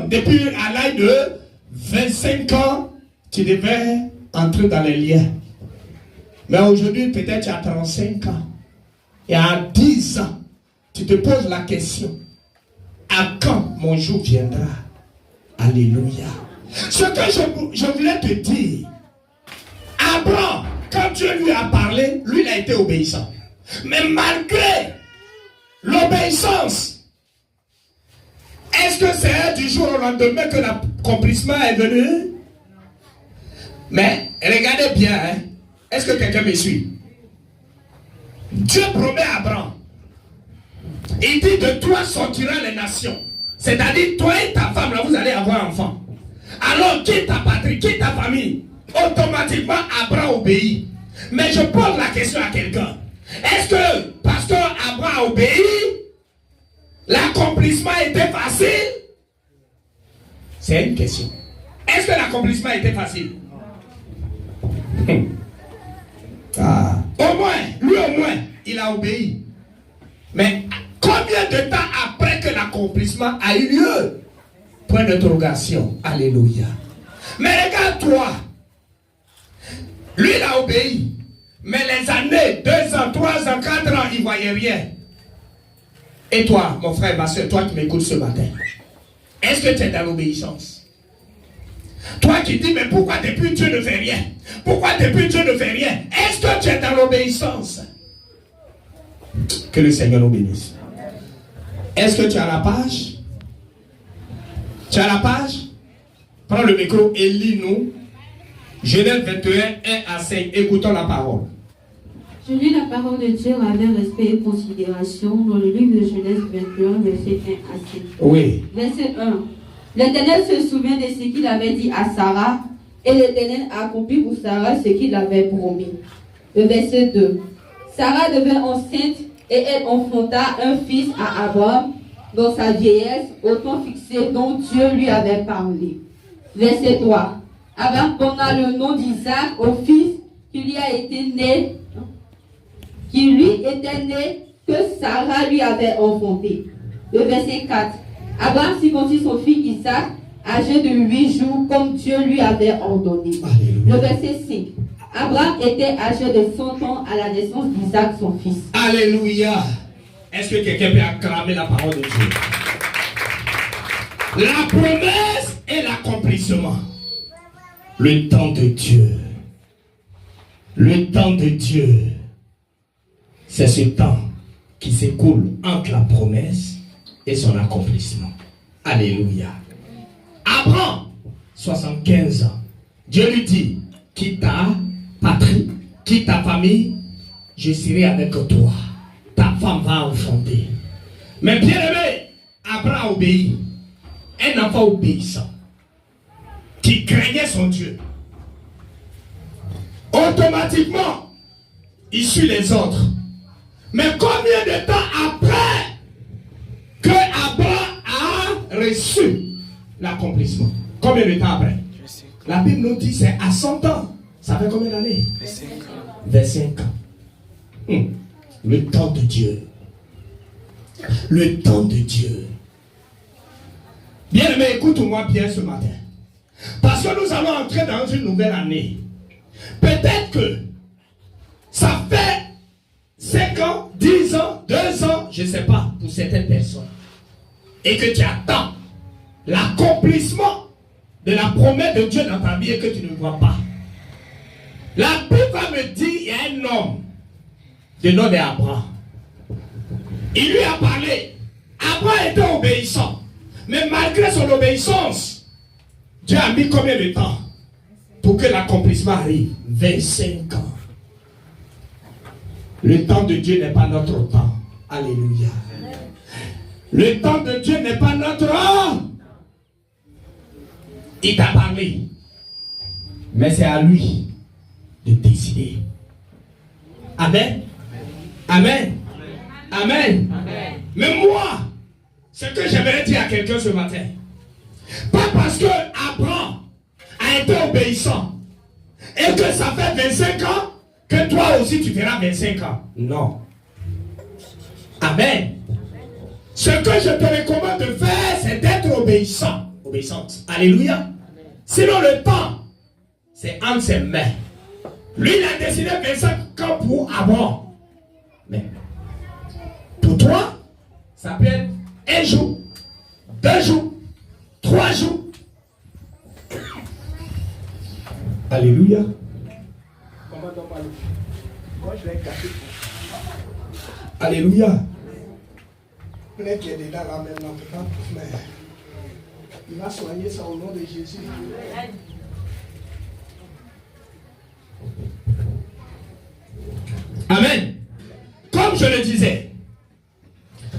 Depuis à l'âge de 25 ans, tu devais entrer dans les liens. Mais aujourd'hui, peut-être tu as 35 ans. Et à 10 ans, tu te poses la question, à quand mon jour viendra? Alléluia. Ce que je voulais te dire, Abraham, quand Dieu lui a parlé, lui il a été obéissant. Mais malgré l'obéissance, est-ce que c'est du jour au lendemain que l'accomplissement est venu? Mais regardez bien, hein? Est-ce que quelqu'un me suit? Dieu promet à Abraham. Il dit de toi sortiront les nations. C'est-à-dire toi et ta femme, là, vous allez avoir un enfant. Alors quitte ta patrie, quitte ta famille. Automatiquement, Abraham obéit. Mais je pose la question à quelqu'un. Est-ce que, pasteur Abraham obéit? L'accomplissement était facile? C'est une question. Est-ce que l'accomplissement était facile? Au moins, il a obéi. Mais combien de temps après que l'accomplissement a eu lieu? Point d'interrogation. Alléluia. Mais regarde-toi. Lui, il a obéi. Mais les années, 2 ans, 3 ans, 4 ans, il ne voyait rien. Et toi, mon frère, ma soeur, toi qui m'écoutes ce matin, est-ce que tu es dans l'obéissance? Toi qui dis, mais pourquoi depuis Dieu ne fait rien? Pourquoi depuis Dieu ne fait rien? Est-ce que tu es dans l'obéissance? Que le Seigneur nous bénisse. Est-ce que tu as la page? Tu as la page? Prends le micro et lis-nous. Genèse 21, 1 à 5. Écoutons la parole. Je lis la parole de Dieu avec respect et considération dans le livre de Genèse 21, verset 1 à 5. Oui. Verset 1. L'Éternel se souvient de ce qu'il avait dit à Sarah, et l'Éternel a accompli pour Sarah ce qu'il avait promis. Le verset 2. Sarah devint enceinte et elle enfanta un fils à Abraham dans sa vieillesse, au temps fixé dont Dieu lui avait parlé. Verset 3. Abraham donna le nom d'Isaac au fils qui lui était né, que Sarah lui avait enfanté. Le verset 4. Abraham circoncit son fils Isaac, âgé de 8 jours, comme Dieu lui avait ordonné. Alléluia. Le verset 5. Abraham était âgé de 100 ans à la naissance d'Isaac, son fils. Alléluia. Est-ce que quelqu'un peut acclamer la parole de Dieu? La promesse et l'accomplissement. Le temps de Dieu. Le temps de Dieu. C'est ce temps qui s'écoule entre la promesse et son accomplissement. Alléluia. Abraham, 75 ans. Dieu lui dit, quitte ta patrie, quitte ta famille, je serai avec toi. Ta femme va enfanter. Mais bien aimé, Abraham obéit. Un enfant obéissant, qui craignait son Dieu. Automatiquement, il suit les autres. Mais combien de temps après que Abraham a reçu l'accomplissement? Combien de temps après? La Bible nous dit c'est à 100 ans. Ça fait combien d'années? 25 ans. Le temps de Dieu. Le temps de Dieu. Bien aimé, écoute-moi bien ce matin. Parce que nous allons entrer dans une nouvelle année. Peut-être que ça fait 5 ans, 10 ans, 2 ans, je ne sais pas, pour certaines personnes. Et que tu attends l'accomplissement de la promesse de Dieu dans ta vie et que tu ne vois pas. La Bible va me dire, il y a un homme de nom d'Abraham. Il lui a parlé. Abraham était obéissant. Mais malgré son obéissance, Dieu a mis combien de temps pour que l'accomplissement arrive? 25 ans. Le temps de Dieu n'est pas notre temps. Alléluia. Le temps de Dieu n'est pas notre temps. Il t'a parlé. Mais c'est à lui de décider. Amen. Amen. Amen. Amen. Mais moi, ce que j'aimerais dire à quelqu'un ce matin, pas parce que Abraham a été obéissant et que ça fait 25 ans que toi aussi tu feras 25 ans. Non. Amen. Ce que je te recommande de faire, c'est d'être obéissant. obéissante. Alléluia. Sinon, le temps, c'est entre ses mains. Lui, il a décidé 25 ans pour avoir. Mais pour toi, ça peut être 1 jour, 2 jours, 3 jours. Alléluia. Comment t'en parles? Moi, je l'ai caché. Alléluia. Plein qui est dedans là maintenant, mais il va soigner ça au nom de Jésus. Amen. Comme je le disais,